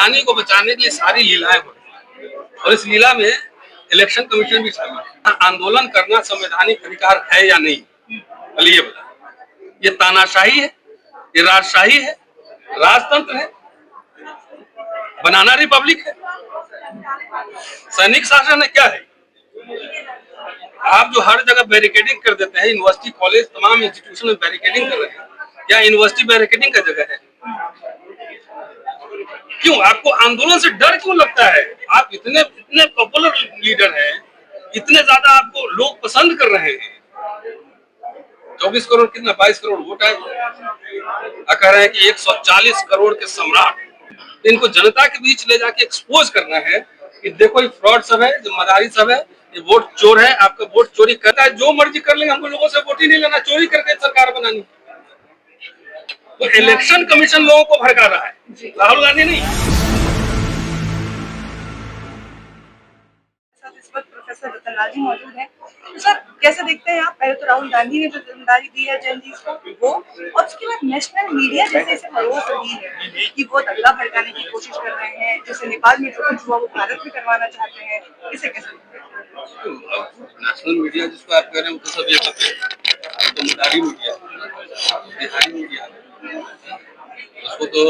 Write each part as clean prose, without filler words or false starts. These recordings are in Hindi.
अडानी को बचाने के लिए सारी लीलाएं हो रही हैं और इस लीला में इलेक्शन कमीशन भी शामिल है। आंदोलन करना संवैधानिक अधिकार है या नहीं, पहले ये बताएं। ये तानाशाही है, ये राजशाही है, राजतंत्र है, बनाना रिपब्लिक है, सैनिक शासन है, क्या है? आप जो हर जगह बैरिकेडिंग कर देते हैं, यूनिवर्सिटी कॉलेज तमाम इंस्टीट्यूशन में बैरिकेडिंग कर रहे हैं, क्या यूनिवर्सिटी बैरिकेडिंग का जगह है? क्यों आपको आंदोलन से डर क्यों लगता है? आप इतने इतने पॉपुलर लीडर हैं, इतने ज्यादा आपको लोग पसंद कर रहे हैं, 24 करोड़ कितना 22 करोड़ वोट आए, कह रहे हैं कि 140 करोड़ के सम्राट। इनको जनता के बीच ले जाके एक्सपोज करना है कि देखो ये फ्रॉड सब है, जिम्मेदारी सब है, ये वोट चोर है, आपका वोट चोरी करता है, जो मर्जी कर लेंगे, हमको लोगों से वोट ही नहीं लेना, चोरी करके सरकार बनानी। तो इलेक्शन कमीशन लोगों को भड़का रहा है, राहुल गांधी नहीं। इस वक्त प्रोफेसर रतनलाल जी मौजूद हैं। तो सर कैसे देखते हैं आप, पहले तो राहुल गांधी ने जो जिम्मेदारी दी है जन जीत को वो, और उसके बाद नेशनल मीडिया जैसे इसे परोस रही है कि वो दंगा भड़काने की कोशिश कर रहे हैं, जैसे नेपाल में जो कुछ हुआ वो भारत में करवाना चाहते हैं, इसे कैसे देखते हैं? नेशनल मीडिया जिसको आप कह रहे हैं वो तो सब ये पता है, तो मदारी मीडिया, बिहारी मीडिया, उसको तो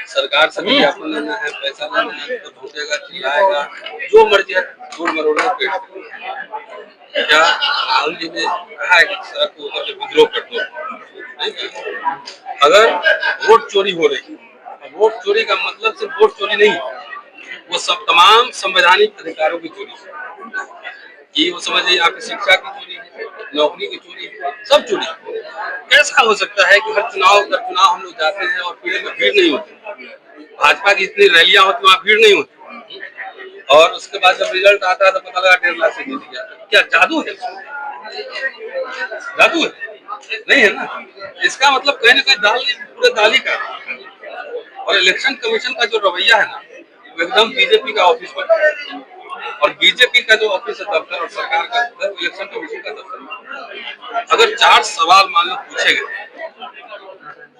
सरकार से विज्ञापन लेना है, पैसा लेना है, तो भूखेगा, चिल्लाएगा, जो मर्जी है, जोड़ मरोड़ में पेट करेगा। क्या राहुल जी ने कहा है कि सड़क को उतर के विद्रोह कर दो? नहीं कहा। अगर वोट चोरी हो रही है, वोट चोरी का मतलब सिर्फ वोट चोरी नहीं है, वो सब तमाम संवैधानिक अधिकारों की चोरी है। कि वो समझिए आपकी शिक्षा की चोरी है, नौकरी की चोरी है, सब चोरी है। कैसा हो सकता है कि हर चुनाव दर चुनाव हम लोग जाते हैं और भीड़ में भीड़ नहीं होती, भाजपा की इतनी रैलियां होती वहाँ भीड़ नहीं होती, और उसके बाद जब रिजल्ट आता है तो पता लगा 1.5 लाख से जीत गया। क्या जादू है? जादू है? नहीं है ना। इसका मतलब कहीं ना कहीं दाल पूरे दाल ही का। और इलेक्शन कमीशन का जो रवैया है ना, वो एकदम बीजेपी का ऑफिस बन गया। और बीजेपी का जो ऑफिस है दफ्तर, और सरकार का इलेक्शन कमीशन का दफ्तर, अगर 4 सवाल मान लो पूछे गए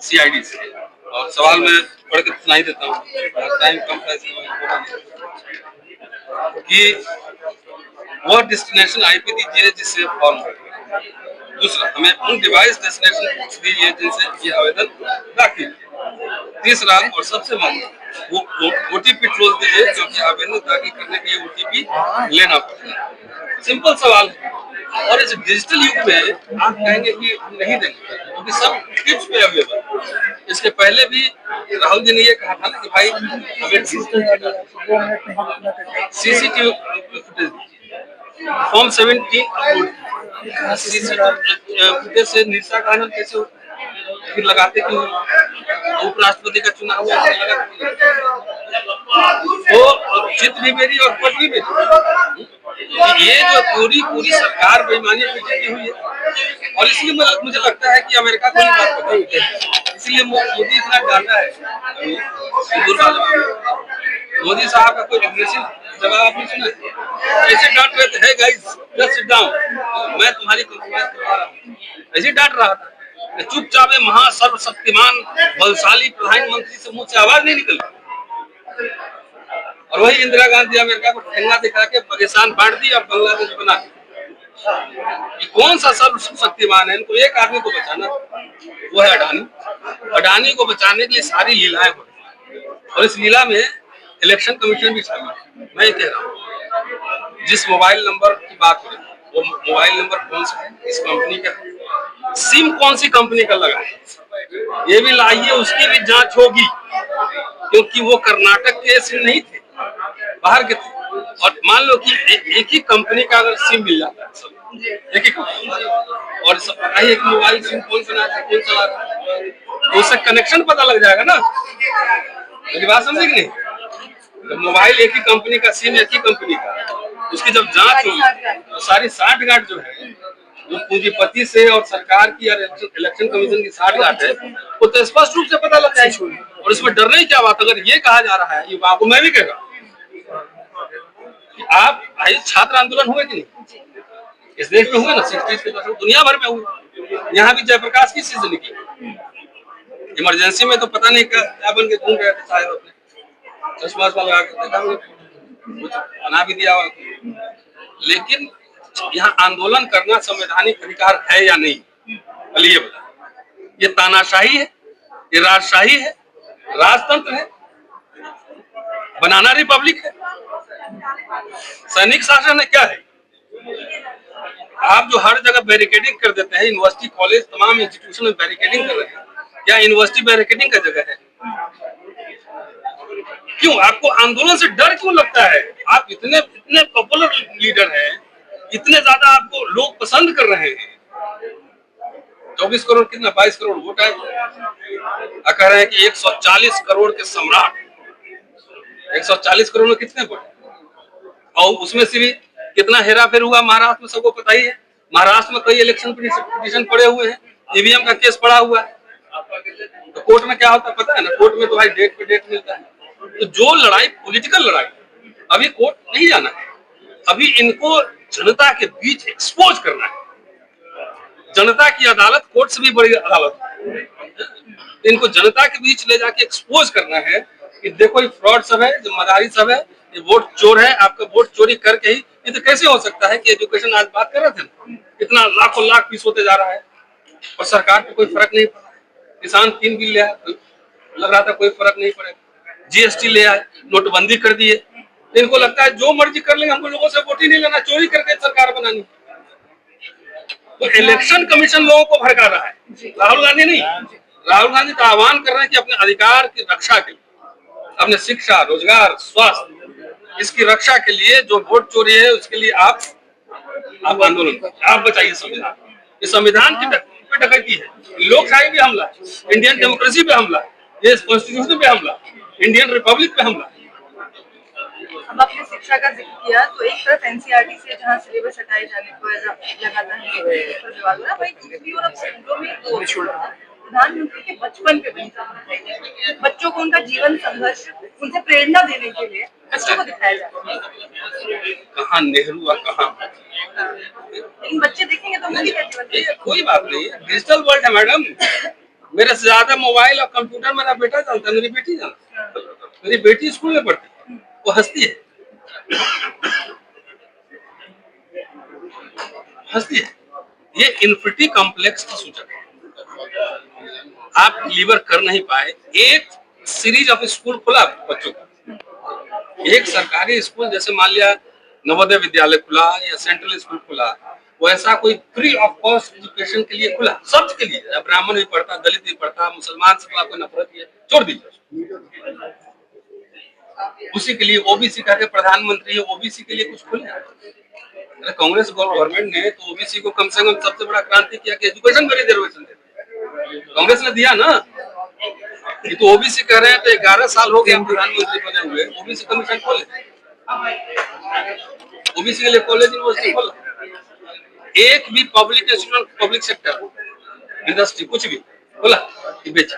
सीआईडी से, और सवाल मैं पढ़ के सुनाई देता हूँ, टाइम कम कि वह डेस्टिनेशन आईपी दीजिए जिससे फॉर्म भरेगा। दूसरा, हमें उन डिवाइस डेस्टिनेशन पूछ दीजिए जिनसे ये आवेदन दाखिल। तीसरा और सबसे महत्वपूर्ण, वो ओटीपी ट्रोल दीजिए क्योंकि आवेदन दाखिल करने के लिए ओटीपी लेना पड़ता। सिंपल सवाल है। और इस डिजिटल युग में आप कहेंगे कि हम नहीं देंगे क्योंकि सब टिप्स पे अवेलेबल। इसके पहले भी राहुल जी ने ये कहा था ना कि भाई हमें CCTV footage, form 17 upload, CCTV से निशा का आनंद कैसे फिर लगाते कि उपराष्ट्रपति का चुनाव हुआ वो चित्र भी मेरी और पद भी मेरी। ये जो पूरी सरकार बेईमानी की हुई है, और इसलिए मुझे लगता है कि अमेरिका को बात पता है, इसलिए मोदी इतना डाटा है। मोदी साहब का कोई एग्रेसिव जवाब आपने सुना? ऐसे डांट रहे थे, गाइस जस्ट सिट डाउन, मैं तुम्हारी कॉम्प्रोमाइज करवा रहा हूँ, ऐसे डांट रहा था। चुपचाप महासर्वशक्तिमान बलशाली प्रधानमंत्री से मुंह से आवाज नहीं निकल। और वही इंदिरा गांधी अमेरिका को ठेंगा दिखा के पाकिस्तान बांट दी और बांग्लादेश बना दी। कौन सा सर्वशक्तिमान है? इनको एक आदमी को बचाना, वो है अडानी। अडानी को बचाने के लिए सारी लीलाएं हो रही हैं और इस लीला में इलेक्शन कमीशन भी शामिल है। मैं ये कह रहा हूँ, जिस मोबाइल नंबर की बात हो रही है वो मोबाइल नंबर कौन सा है, इस कंपनी का, सिम कौन सी कंपनी का लगा है, ये भी लाइए, उसकी भी जांच होगी, क्योंकि वो कर्नाटक के सिम नहीं थे, बाहर के थे। और मान लो कि एक ही कंपनी का अगर सिम मिल जाता है, सब एक ही कंपनी, और पता ही एक मोबाइल सिम कौन चला रहा है, कौन चला रहा है, तो उससे कनेक्शन पता लग जाएगा ना। मेरी बात समझे कि नहीं? जब मोबाइल एक ही कंपनी का, सिम एक ही कंपनी का, उसकी जब जांच होगी तो सारी साठगांठ जो है, जो पूंजीपति से और सरकार की और इलेक्शन कमीशन की साठगांठ है, वो तो स्पष्ट रूप से पता लग जाएगी। और इसमें डरने की क्या बात? अगर ये कहा जा रहा है, युवाओं को मैं भी कह रहा हूँ, आप भाई छात्र आंदोलन हुए कि नहीं? इस देश में हुए ना, 60% दुनिया भर में हुए। यहाँ भी जयप्रकाश किस चीज से निकले? इमरजेंसी में तो पता नहीं क्या बन के घूम गए थे साहब अपने। चश्मा वश्मा लगा के देखा, कुछ बना भी दिया हुआ। लेकिन यहाँ आंदोलन करना संवैधानिक अधिकार है या नहीं, पहले ये बता। ये तानाशाही है, ये राजशाही है, राजतंत्र है, बनाना रिपब्लिक है, सैनिक शासन है, क्या है? आप जो हर जगह बैरिकेडिंग कर देते हैं, यूनिवर्सिटी कॉलेज तमाम इंस्टीट्यूशन में बैरिकेडिंग कर रहे हैं, क्या यूनिवर्सिटी बैरिकेडिंग का जगह है? क्यों आपको आंदोलन से डर क्यों लगता है? आप इतने इतने पॉपुलर लीडर हैं, इतने ज्यादा आपको लोग पसंद कर रहे हैं, 24 करोड़ कितना 22 करोड़ वोट आए, कह रहे हैं कि 140 करोड़ के सम्राट, 140 करोड़ में कितने वोट, और उसमें से भी कितना हेरा फेर हुआ महाराष्ट्र में सबको पता ही है। महाराष्ट्र में कई इलेक्शन पिटीशन पड़े हुए हैं, ईवीएम का केस पड़ा हुआ है, तो कोर्ट में क्या होता है पता है ना? कोर्ट में तो भाई डेट पे डेट मिलता है। तो जो लड़ाई पॉलिटिकल लड़ाई, अभी कोर्ट नहीं जाना है, अभी इनको जनता के बीच एक्सपोज करना है। जनता की अदालत कोर्ट से भी बड़ी अदालत है, इनको जनता के बीच ले जाके एक्सपोज करना है कि देखो ये फ्रॉड सब है, जिम्मेदारी सब है, ये वोट चोर है, आपका वोट चोरी करके ही। ये तो कैसे हो सकता है कि एजुकेशन आज बात कर रहे थे, इतना लाखों लाख फीस होते जा रहा है और सरकार को कोई फर्क नहीं पड़ा। किसान 3 बिल ले आए, लग रहा था कोई फर्क नहीं पड़ेगा, जीएसटी ले आए, नोटबंदी कर दिए, इनको लगता है जो मर्जी कर लेंगे, हमको लोगों से वोट ही नहीं लेना, चोरी करके सरकार बनानी। तो इलेक्शन कमीशन लोगों को भड़का रहा है, राहुल गांधी नहीं। राहुल गांधी का आह्वान कर रहे हैं कि अपने अधिकार की रक्षा के लिए, अपने शिक्षा, रोजगार, स्वास्थ्य, इसकी रक्षा के लिए जो वोट चोरी है उसके लिए आप आंदोलन, आप बचाइए संविधान। ये संविधान की डकैती है, लोकशाही पे हमला, इंडियन डेमोक्रेसी पे हमला, ये कॉन्स्टिट्यूशन पे हमला, इंडियन रिपब्लिक पे हमला। अब आपने शिक्षा का जिक्र किया, तो एक तरफ एनसीईआरटी से जहाँ सिलेबस हटाए जाने पर लगातार विवाद हो रहा है, वहीं दूसरी ओर अब स्कूलों में प्रधानमंत्री के बचपन पे बनी, बच्चों को उनका जीवन संघर्ष, उनसे प्रेरणा देने के लिए बच्चों को दिखाया जाता है। कहाँ नेहरू और कहाँ, लेकिन बच्चे देखेंगे तो मोदी का जीवन। कोई बात नहीं, डिजिटल वर्ल्ड है मैडम। मेरे से ज्यादा मोबाइल और कंप्यूटर मेरा बेटा जानता है, मेरी बेटी जानती है, मेरी बेटी स्कूल में पढ़ती है, वो हंसती है, हंसती है। ये इन्फिनिटी कॉम्प्लेक्स की सूचक है। आप डिलीवर कर नहीं पाए। एक सीरीज ऑफ स्कूल खुला बच्चों का, एक सरकारी स्कूल जैसे मान लिया नवोदय विद्यालय खुला या सेंट्रल स्कूल खुला, वैसा कोई फ्री ऑफ कॉस्ट एजुकेशन के लिए खुला, सबके लिए। ब्राह्मण भी पढ़ता, दलित भी पढ़ता, मुसलमान से आपको नफरत है, छोड़ दीजिए। उसी के लिए ओबीसी का प्रधानमंत्री है, ओबीसी के लिए कुछ खुले। कांग्रेस गवर्नमेंट ने तो ओबीसी को कम से कम सबसे बड़ा क्रांति किया कि एजुकेशन में रिजर्वेशन दे, कांग्रेस ने दिया ना। ये तो ओबीसी कह रहे हैं, तो 11 साल हो गए हम प्रधानमंत्री बने हुए, ओबीसी कमीशन खोले, ओबीसी के लिए कॉलेज यूनिवर्सिटी खोला। एक भी public institute, public sector, industry कुछ भी खोला कि बेचा।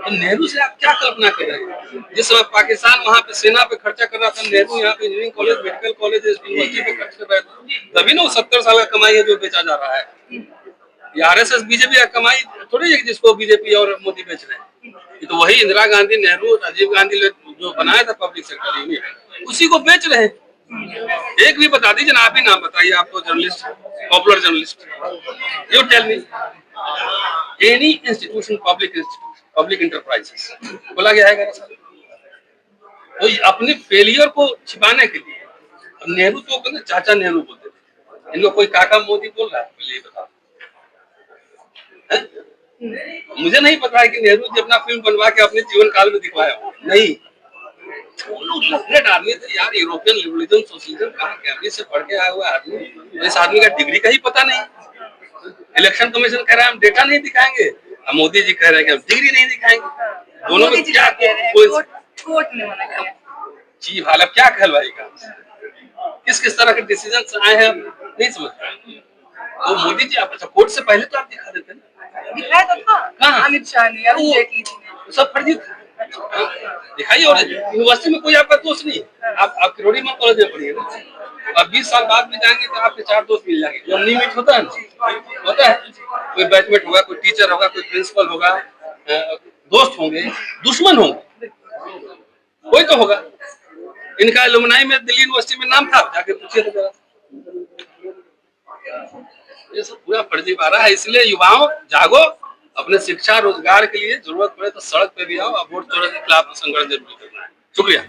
तो नेहरू से आप क्या कल्पना कर रहे हैं? जिस समय पाकिस्तान वहां पे सेना पे खर्चा कर रहा था, नेहरू यहाँ पे engineering college, medical college, university पे खर्च कर रहे थे। तभी ना वो 70 साल का कमाई है जो बेचा जा रहा है। ये आरएसएस बीजेपी का कमाई थोड़ी है जिसको बीजेपी और मोदी बेच रहे हैं। ये तो वही इंदिरा गांधी, नेहरू, राजीव गांधी जो बनाया था पब्लिक सेक्टर यूनियन, उसी को बेच रहे हैं। एक भी बता दीजिए ना, आप ही नाम बताइए, आप तो journalist, popular journalist, you tell me any institution, public enterprises बोला गया है सर। तो अपने फेलियर को छिपाने के लिए नेहरू तो चाचा नेहरू बोलते थे, इनको कोई काका मोदी बोल रहा है, मुझे ये बता। मुझे नहीं पता है कि नेहरू जी अपना फिल्म बनवा के अपने जीवन काल में दिखवाया हो, नहीं। लोग आदमी थे यार, यूरोपियन लिबरलिज्म, सोशलिज्म कहाँ कैमरे से पढ़ के आया हुआ आदमी, इस आदमी का डिग्री का ही पता नहीं। इलेक्शन कमीशन कह रहा है हम डेटा नहीं दिखाएंगे, अब मोदी जी कह रहे हैं कि हम डिग्री नहीं दिखाएंगे। दोनों में क्या जी हाल, क्या कहलवाएगा? किस किस तरह के डिसीजन आए हैं नहीं समझ पाए। तो मोदी जी आप कोर्ट से पहले तो आप दिखा देते हैं, दिखाया तो था अमित शाह ने, अरुण जेटली ने, सब फर्जी था, दिखाइए। और यूनिवर्सिटी में कोई आपका दोस्त नहीं है, आप किरोड़ी में कॉलेज में पढ़िए ना, अब 20 साल बाद भी जाएंगे तो आपके 4 दोस्त मिल जाएंगे। जो नियमित होता है कोई बैचमेट होगा, कोई टीचर होगा, कोई प्रिंसिपल होगा, दोस्त होंगे, दुश्मन होंगे। कोई तो होगा। इनका एलुमनाई में दिल्ली यूनिवर्सिटी में नाम था, जाके पूछिए तो जरा। ये सब पूरा फर्जीवाड़ा है। इसलिए युवाओं जागो, अपने शिक्षा रोजगार के लिए जरूरत पड़े तो सड़क पे भी आओ और वोट चोरी के खिलाफ संघर्ष जरूर करना है। शुक्रिया।